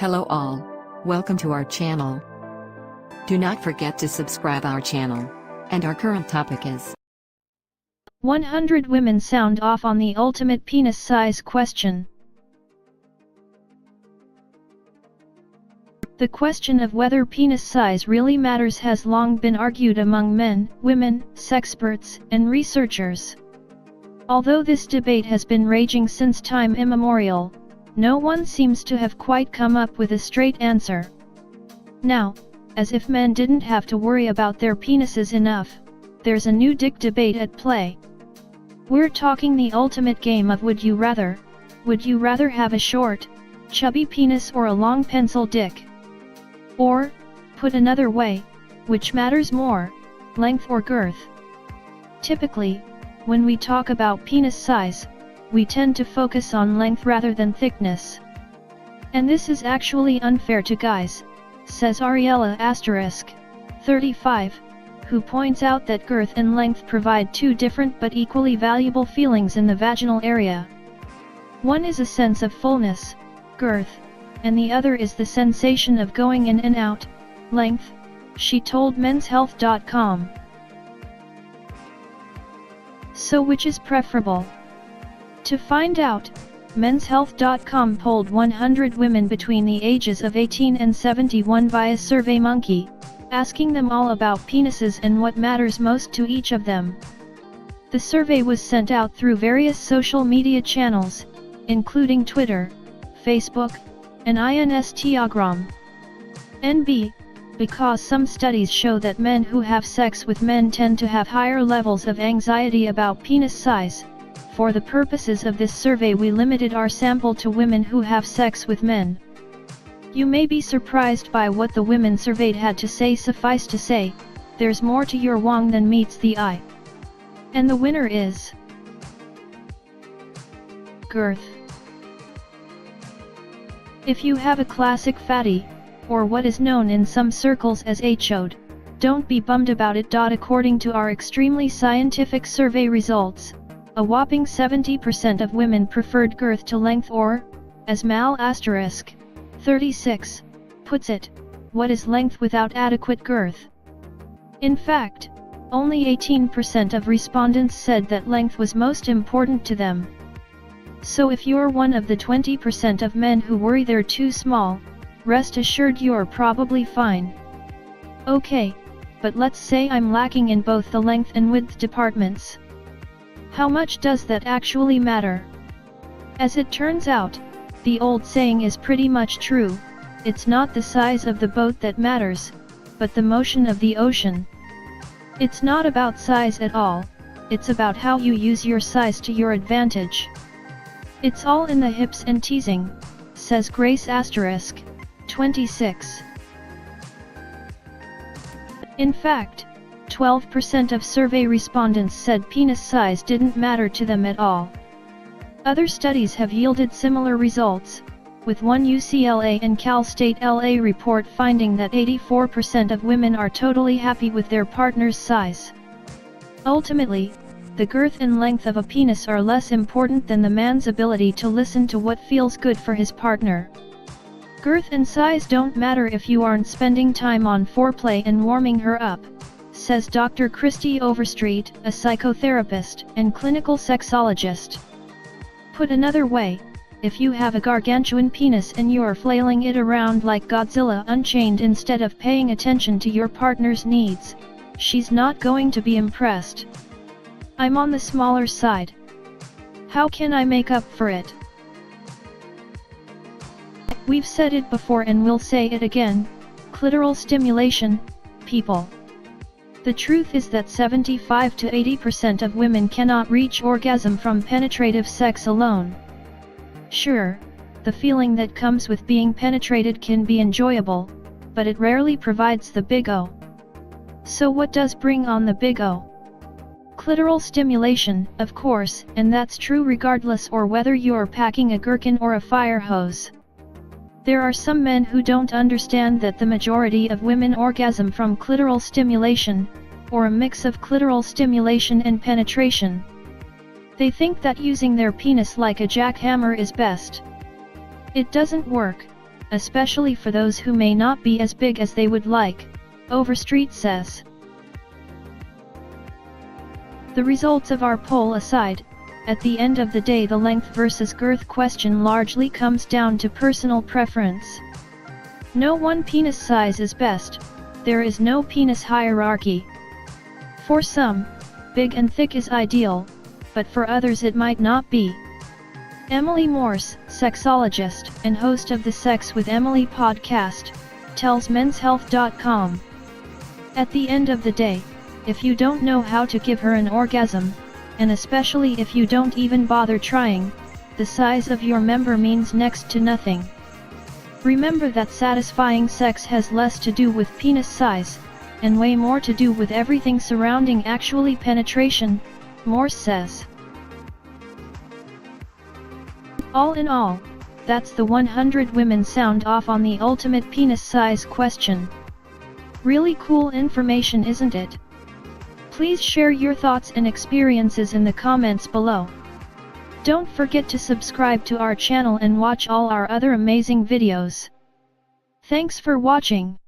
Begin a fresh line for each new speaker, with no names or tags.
Hello all. Welcome to our channel. Do not forget to subscribe our channel. And our current topic is
100 women sound off on the ultimate penis size question. The question of whether penis size really matters has long been argued among men, women, sexperts, and researchers. Although this debate has been raging since time immemorial, no one seems to have quite come up with a straight answer. Now, as if men didn't have to worry about their penises enough, there's a new dick debate at play. We're talking the ultimate game of would you rather. Would you rather have a short, chubby penis or a long pencil dick? Or, put another way, which matters more, length or girth? Typically, when we talk about penis size, we tend to focus on length rather than thickness. And this is actually unfair to guys, says Ariella *35, who points out that girth and length provide two different but equally valuable feelings in the vaginal area. One is a sense of fullness, girth, and the other is the sensation of going in and out, length, she told menshealth.com. So which is preferable? To find out, menshealth.com polled 100 women between the ages of 18 and 71 via SurveyMonkey, asking them all about penises and what matters most to each of them. The survey was sent out through various social media channels, including Twitter, Facebook, and Instagram. NB, because some studies show that men who have sex with men tend to have higher levels of anxiety about penis size. For the purposes of this survey we limited our sample to women who have sex with men. You may be surprised by what the women surveyed had to say. Suffice to say, there's more to your wang than meets the eye. And the winner is girth. If you have a classic fatty, or what is known in some circles as a chode, don't be bummed about it. According to our extremely scientific survey results, a whopping 70% of women preferred girth to length, or, as Mal *36 puts it, what is length without adequate girth? In fact, only 18% of respondents said that length was most important to them. So if you're one of the 20% of men who worry they're too small, rest assured you're probably fine. Okay, but let's say I'm lacking in both the length and width departments. How much does that actually matter? As it turns out, the old saying is pretty much true, it's not the size of the boat that matters, but the motion of the ocean. It's not about size at all, it's about how you use your size to your advantage. It's all in the hips and teasing, says Grace *26. In fact, 12% of survey respondents said penis size didn't matter to them at all. Other studies have yielded similar results, with one UCLA and Cal State LA report finding that 84% of women are totally happy with their partner's size. Ultimately, the girth and length of a penis are less important than the man's ability to listen to what feels good for his partner. Girth and size don't matter if you aren't spending time on foreplay and warming her up, says Dr. Christy Overstreet, a psychotherapist and clinical sexologist. Put another way, if you have a gargantuan penis and you're flailing it around like Godzilla Unchained instead of paying attention to your partner's needs, she's not going to be impressed. I'm on the smaller side. How can I make up for it? We've said it before and we'll say it again, clitoral stimulation, people. The truth is that 75 to 80% of women cannot reach orgasm from penetrative sex alone. Sure, the feeling that comes with being penetrated can be enjoyable, but it rarely provides the big O. So what does bring on the big O? Clitoral stimulation, of course, and that's true regardless or whether you're packing a gherkin or a fire hose. There are some men who don't understand that the majority of women orgasm from clitoral stimulation, or a mix of clitoral stimulation and penetration. They think that using their penis like a jackhammer is best. It doesn't work, especially for those who may not be as big as they would like, Overstreet says. The results of our poll aside, at the end of the day the length versus girth question largely comes down to personal preference. No one penis size is best, there is no penis hierarchy. For some, big and thick is ideal, but for others it might not be. Emily Morse, sexologist and host of the Sex with Emily podcast, tells menshealth.com. At the end of the day, if you don't know how to give her an orgasm, and especially if you don't even bother trying, the size of your member means next to nothing. Remember that satisfying sex has less to do with penis size, and way more to do with everything surrounding actually penetration, Morse says. All in all, that's the 100 women sound off on the ultimate penis size question. Really cool information, isn't it? Please share your thoughts and experiences in the comments below. Don't forget to subscribe to our channel and watch all our other amazing videos. Thanks for watching.